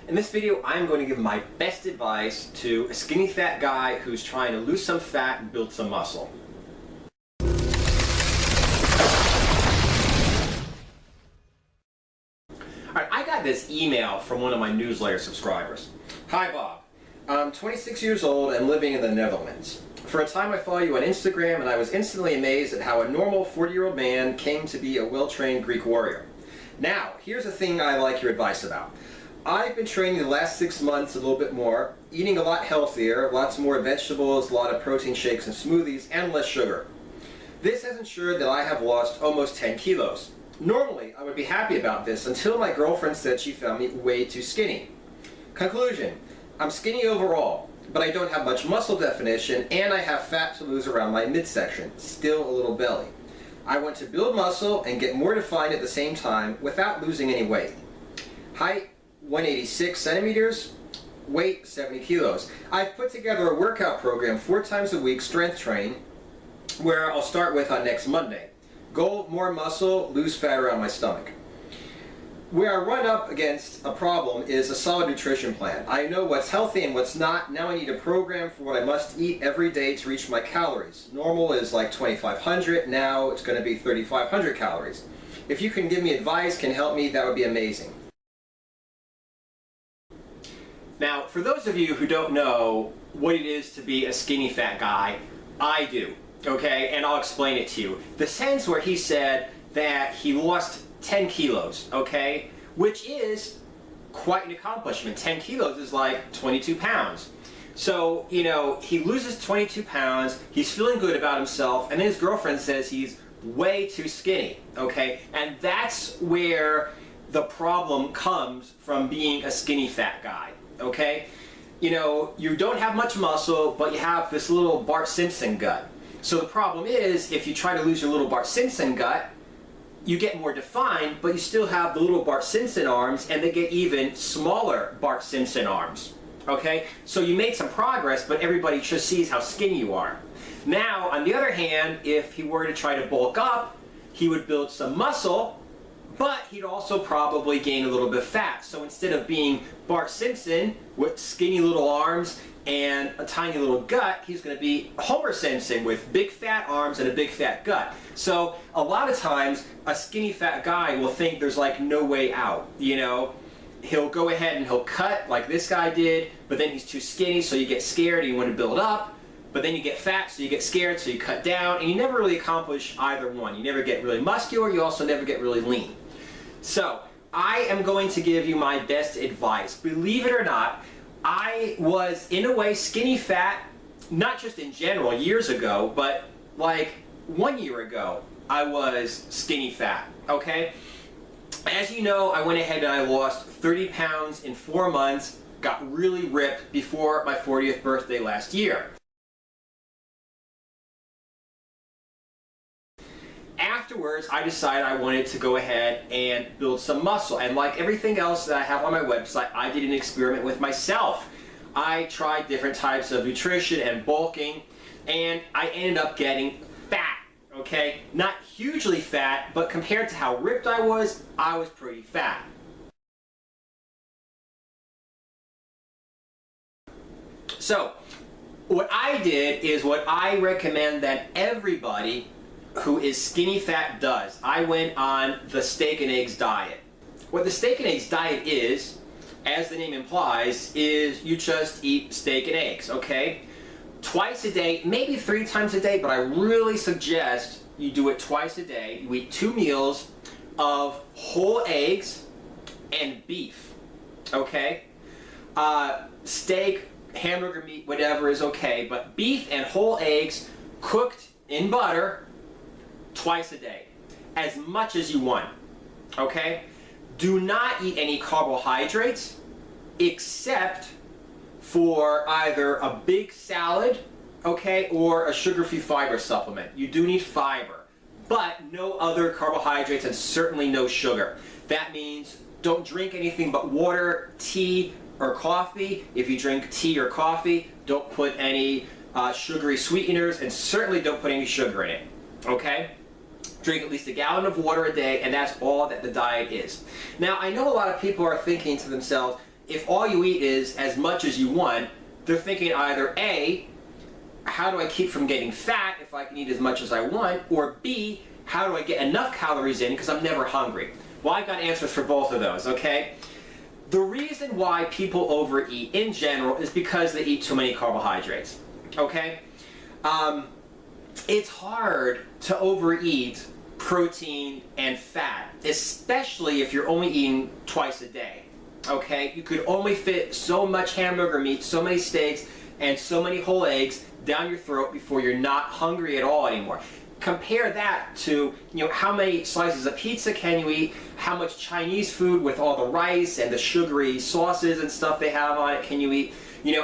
In this video, I'm going to give my best advice to a skinny fat guy who's trying to lose some fat and build some muscle. Alright, I got this email from one of my newsletter subscribers. Hi Bob, I'm 26 years old and living in the Netherlands. For a time I follow you on Instagram and I was instantly amazed at how a normal 40-year-old man came to be a well-trained Greek warrior. Now, here's the thing I like your advice about. I've been training the last 6 months a little bit more, eating a lot healthier, lots more vegetables, a lot of protein shakes and smoothies, and less sugar. This has ensured that I have lost almost 10 kilos. Normally, I would be happy about this until my girlfriend said she found me way too skinny. Conclusion, I'm skinny overall, but I don't have much muscle definition and I have fat to lose around my midsection, still a little belly. I want to build muscle and get more defined at the same time without losing any weight. Height, 186 centimeters, weight 70 kilos. I've put together a workout program 4 times a week, strength train, where I'll start with on next Monday. Goal, more muscle, lose fat around my stomach. Where I run up against a problem is a solid nutrition plan. I know what's healthy and what's not. Now I need a program for what I must eat every day to reach my calories. Normal is like 2,500, now it's going to be 3,500 calories. If you can give me advice, can help me, that would be amazing. Now, for those of you who don't know what it is to be a skinny fat guy, I do, okay? And I'll explain it to you. The sense where he said that he lost 10 kilos, okay? Which is quite an accomplishment. 10 kilos is like 22 pounds. So, you know, he loses 22 pounds, he's feeling good about himself, and then his girlfriend says he's way too skinny, okay? And that's where the problem comes from being a skinny fat guy. Okay, you know, you don't have much muscle, but you have this little Bart Simpson gut. So the problem is, if you try to lose your little Bart Simpson gut, you get more defined, but you still have the little Bart Simpson arms, and they get even smaller Bart Simpson arms. Okay, so you made some progress, but everybody just sees how skinny you are. Now, on the other hand, if he were to try to bulk up, he would build some muscle, but he'd also probably gain a little bit of fat. So instead of being Bart Simpson with skinny little arms and a tiny little gut, he's going to be Homer Simpson with big fat arms and a big fat gut. So a lot of times a skinny fat guy will think there's like no way out, you know. He'll go ahead and he'll cut like this guy did, but then he's too skinny, so you get scared and you want to build up. But then you get fat, so you get scared, so you cut down, and you never really accomplish either one. You never get really muscular, you also never get really lean. So, I am going to give you my best advice. Believe it or not, I was in a way skinny fat, not just in general years ago, but like 1 year ago, I was skinny fat, okay? As you know, I went ahead and I lost 30 pounds in 4 months, got really ripped before my 40th birthday last year. Afterwards, I decided I wanted to go ahead and build some muscle, and like everything else that I have on my website, I did an experiment with myself. I tried different types of nutrition and bulking, and I ended up getting fat, okay? Not hugely fat, but compared to how ripped I was pretty fat. So, what I did is what I recommend that everybody who is skinny fat does. I went on the steak and eggs diet. What the steak and eggs diet is, as the name implies, is you just eat steak and eggs, okay? Twice a day, maybe 3 times a day, but I really suggest you do it twice a day. You eat 2 meals of whole eggs and beef, okay? Steak, hamburger meat, whatever is okay, but beef and whole eggs cooked in butter twice a day, as much as you want, okay? Do not eat any carbohydrates except for either a big salad, okay, or a sugar-free fiber supplement. You do need fiber, but no other carbohydrates and certainly no sugar. That means don't drink anything but water, tea, or coffee. If you drink tea or coffee, don't put any sugary sweeteners, and certainly don't put any sugar in it, okay? Drink at least a gallon of water a day, and that's all that the diet is. Now, I know a lot of people are thinking to themselves, if all you eat is as much as you want, they're thinking either A, how do I keep from getting fat if I can eat as much as I want, or B, how do I get enough calories in because I'm never hungry? Well, I've got answers for both of those, okay? The reason why people overeat in general is because they eat too many carbohydrates, okay? It's hard to overeat protein and fat, especially if you're only eating twice a day, okay? You could only fit so much hamburger meat, so many steaks, and so many whole eggs down your throat before you're not hungry at all anymore. Compare that to, how many slices of pizza can you eat, how much Chinese food with all the rice and the sugary sauces and stuff they have on it can you eat,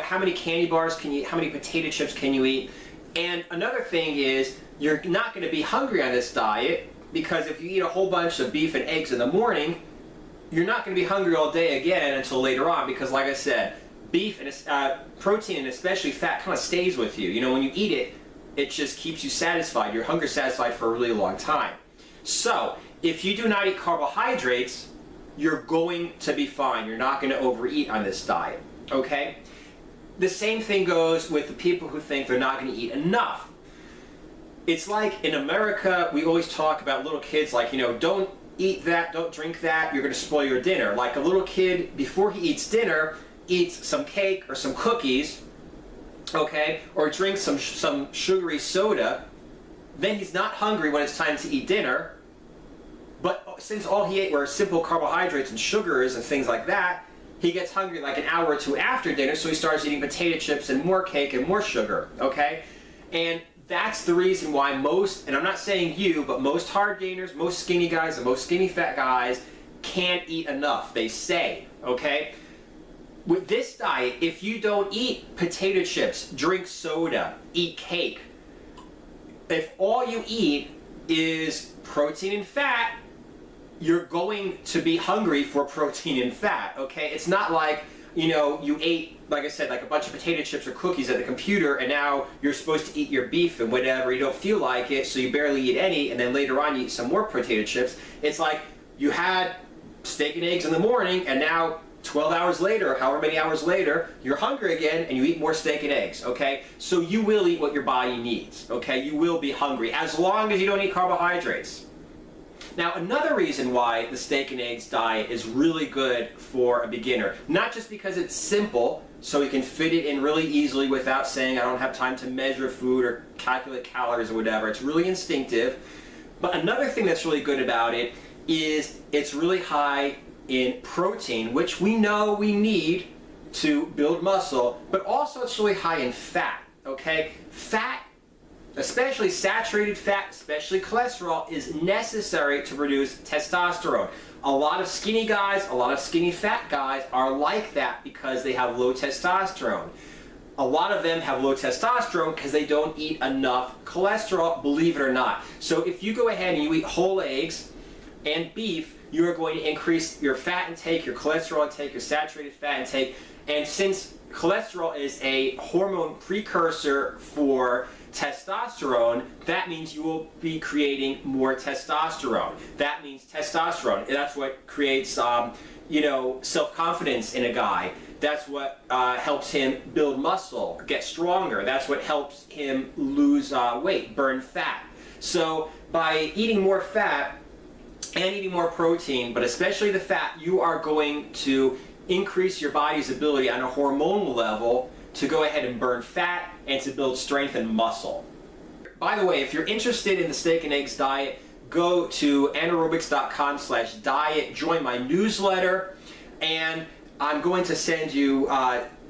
how many candy bars can you eat, how many potato chips can you eat. And another thing is, you're not going to be hungry on this diet, because if you eat a whole bunch of beef and eggs in the morning, you're not going to be hungry all day again until later on, because like I said, beef and protein and especially fat kind of stays with you. When you eat it, it just keeps you satisfied. Your hunger satisfied for a really long time. So if you do not eat carbohydrates, you're going to be fine. You're not going to overeat on this diet, okay? The same thing goes with the people who think they're not going to eat enough. It's like in America, we always talk about little kids like, don't eat that, don't drink that, you're going to spoil your dinner. Like a little kid, before he eats dinner, eats some cake or some cookies, okay, or drinks some sugary soda, then he's not hungry when it's time to eat dinner. But since all he ate were simple carbohydrates and sugars and things like that, he gets hungry like an hour or two after dinner, so he starts eating potato chips and more cake and more sugar, okay? And that's the reason why most, and I'm not saying you, but most hard gainers, most skinny guys, and most skinny fat guys can't eat enough, they say, okay? With this diet, if you don't eat potato chips, drink soda, eat cake, if all you eat is protein and fat, you're going to be hungry for protein and fat, okay? It's not like, you ate, like I said, like a bunch of potato chips or cookies at the computer, and now you're supposed to eat your beef and whatever, you don't feel like it, so you barely eat any, and then later on you eat some more potato chips. It's like you had steak and eggs in the morning, and now 12 hours later, however many hours later, you're hungry again and you eat more steak and eggs, okay? So you will eat what your body needs, okay? You will be hungry, as long as you don't eat carbohydrates. Now, another reason why the steak and eggs diet is really good for a beginner, not just because it's simple, so you can fit it in really easily without saying, I don't have time to measure food or calculate calories or whatever. It's really instinctive. But another thing that's really good about it is it's really high in protein, which we know we need to build muscle, but also it's really high in fat, okay? Fat, especially saturated fat, especially cholesterol, is necessary to produce testosterone. A lot of skinny guys, a lot of skinny fat guys are like that because they have low testosterone. A lot of them have low testosterone because they don't eat enough cholesterol, believe it or not. So if you go ahead and you eat whole eggs and beef, you are going to increase your fat intake, your cholesterol intake, your saturated fat intake, and since cholesterol is a hormone precursor for testosterone, that means you will be creating more testosterone. That means testosterone. That's what creates, self-confidence in a guy. That's what helps him build muscle, get stronger. That's what helps him lose weight, burn fat. So by eating more fat and eating more protein, but especially the fat, you are going to increase your body's ability on a hormonal level to go ahead and burn fat and to build strength and muscle. By the way, if you're interested in the steak and eggs diet, go to anaerobics.com/diet, join my newsletter, and I'm going to send you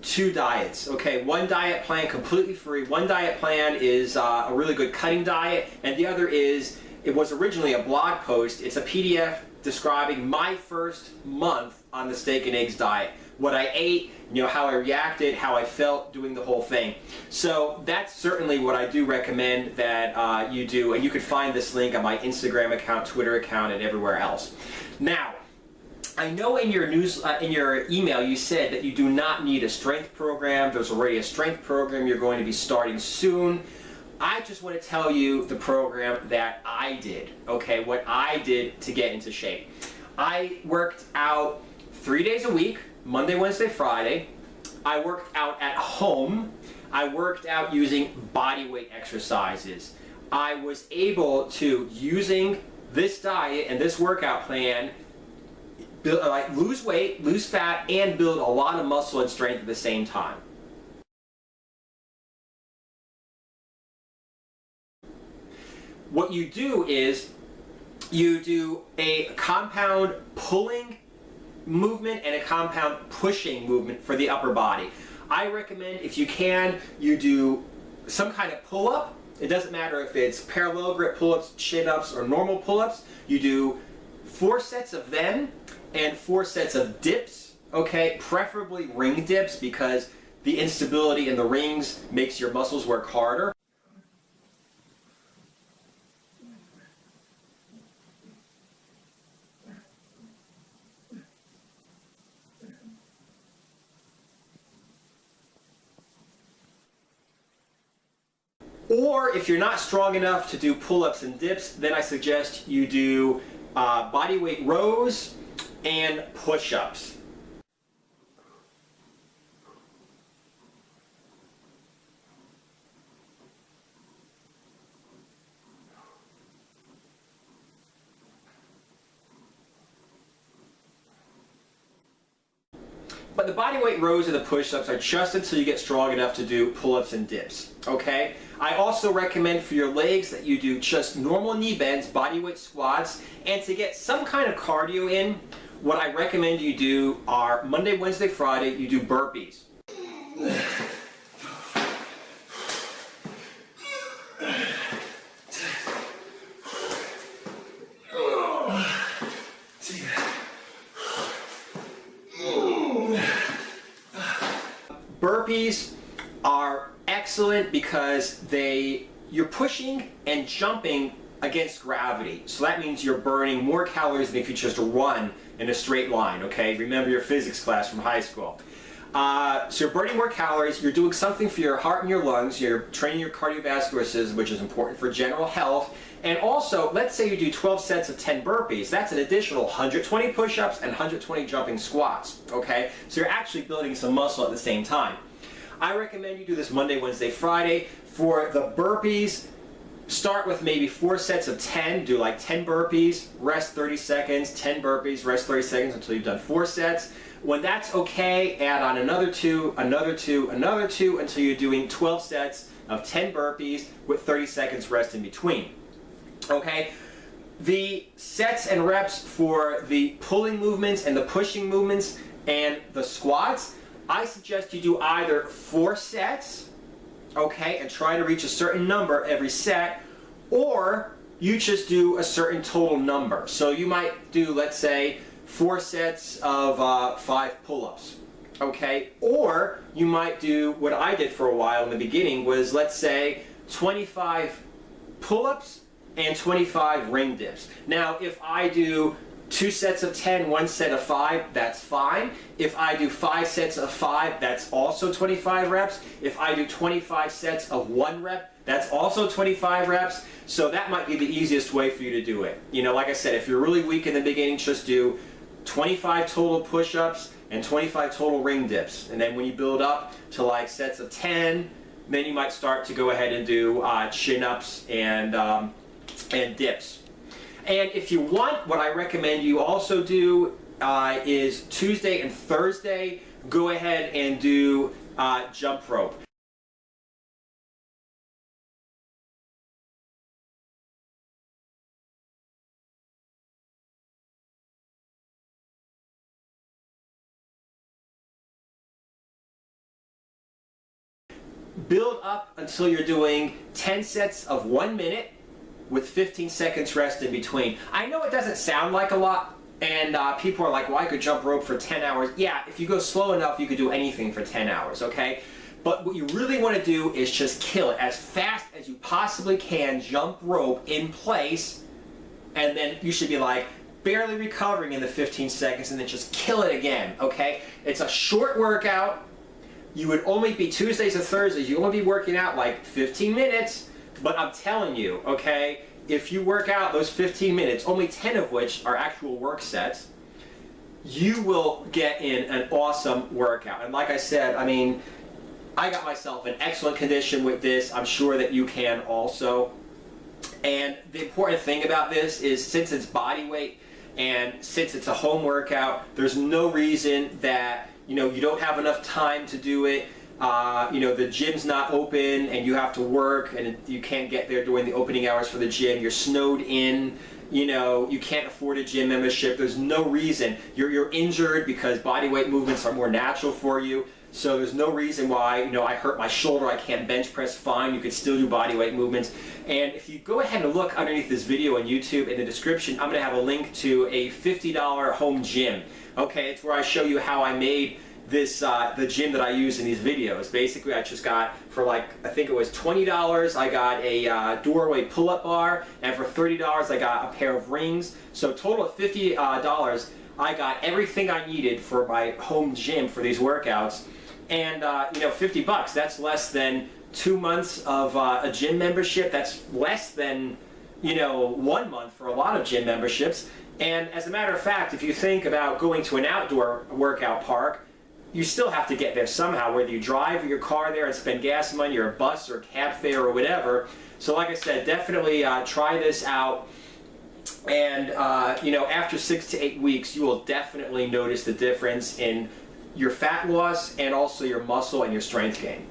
2 diets, okay? One diet plan completely free. One diet plan is a really good cutting diet, and the other is, it was originally a blog post. It's a PDF describing my first month on the steak and eggs diet. What I ate, how I reacted, how I felt doing the whole thing. So that's certainly what I do recommend that you do, and you can find this link on my Instagram account, Twitter account, and everywhere else. Now, I know in your email you said that you do not need a strength program. There's already a strength program you're going to be starting soon. I just want to tell you the program that I did, okay, what I did to get into shape. I worked out 3 days a week, Monday, Wednesday, Friday. I worked out at home. I worked out using body weight exercises. I was able to, using this diet and this workout plan, lose weight, lose fat, and build a lot of muscle and strength at the same time. What you do is you do a compound pulling movement and a compound pushing movement for the upper body. I recommend, if you can, you do some kind of pull-up. It doesn't matter if it's parallel grip pull-ups, chin-ups, or normal pull-ups. You do 4 sets of them and 4 sets of dips, okay? Preferably ring dips, because the instability in the rings makes your muscles work harder. Or if you're not strong enough to do pull-ups and dips, then I suggest you do body weight rows and push-ups. But the body weight rows and the push-ups are just until you get strong enough to do pull-ups and dips, okay? I also recommend for your legs that you do just normal knee bends, body weight squats, and to get some kind of cardio in, what I recommend you do are Monday, Wednesday, Friday, you do burpees. Burpees are excellent because you're pushing and jumping against gravity. So that means you're burning more calories than if you just run in a straight line, okay? Remember your physics class from high school. So you're burning more calories, you're doing something for your heart and your lungs, you're training your cardiovascular system, which is important for general health. And also, let's say you do 12 sets of 10 burpees. That's an additional 120 push-ups and 120 jumping squats, okay? So you're actually building some muscle at the same time. I recommend you do this Monday, Wednesday, Friday. For the burpees, start with maybe 4 sets of 10. Do like 10 burpees, rest 30 seconds, 10 burpees, rest 30 seconds until you've done 4 sets. When that's okay, add on another 2, another 2, another 2 until you're doing 12 sets of 10 burpees with 30 seconds rest in between. Okay? The sets and reps for the pulling movements and the pushing movements and the squats, I suggest you do either 4 sets, okay, and try to reach a certain number every set, or you just do a certain total number. So you might do, let's say, 4 sets of 5 pull-ups, okay? Or you might do what I did for a while in the beginning was, let's say, 25 pull-ups and 25 ring dips. Now, if I do 2 sets of 10, 1 set of 5, that's fine. If I do 5 sets of 5, that's also 25 reps. If I do 25 sets of 1 rep, that's also 25 reps. So that might be the easiest way for you to do it. You know, like I said, if you're really weak in the beginning, just do 25 total push-ups and 25 total ring dips. And then when you build up to like sets of 10, then you might start to go ahead and do chin-ups and dips. And if you want, what I recommend you also do is Tuesday and Thursday, go ahead and do jump rope. Build up until you're doing 10 sets of 1 minute with 15 seconds rest in between. I know it doesn't sound like a lot, and people are like, well, I could jump rope for 10 hours. Yeah, if you go slow enough, you could do anything for 10 hours, okay? But what you really want to do is just kill it as fast as you possibly can, jump rope in place, and then you should be like barely recovering in the 15 seconds and then just kill it again, okay? It's a short workout. You would only be Tuesdays and Thursdays, you only be working out like 15 minutes, but I'm telling you, okay, if you work out those 15 minutes, only 10 of which are actual work sets, you will get in an awesome workout. And like I said, I mean, I got myself in excellent condition with this. I'm sure that you can also. And the important thing about this is, since it's body weight and since it's a home workout, there's no reason that you don't have enough time to do it. The gym's not open and you have to work and you can't get there during the opening hours for the gym. You're snowed in. You can't afford a gym membership. There's no reason. You're injured because body weight movements are more natural for you. So there's no reason why, I hurt my shoulder, I can't bench press, fine, you could still do body weight movements. And if you go ahead and look underneath this video on YouTube, in the description, I'm going to have a link to a $50 home gym. Okay, it's where I show you how I made this, the gym that I use in these videos. Basically, I just got, for I think it was $20, I got a doorway pull-up bar, and for $30, I got a pair of rings. So total of $50, I got everything I needed for my home gym for these workouts. And, $50, that's less than 2 months of a gym membership. That's less than, 1 month for a lot of gym memberships. And as a matter of fact, if you think about going to an outdoor workout park, you still have to get there somehow, whether you drive your car there and spend gas money or a bus or cab fare or whatever. So like I said, definitely try this out. And, after 6 to 8 weeks, you will definitely notice the difference in your fat loss and also your muscle and your strength gain.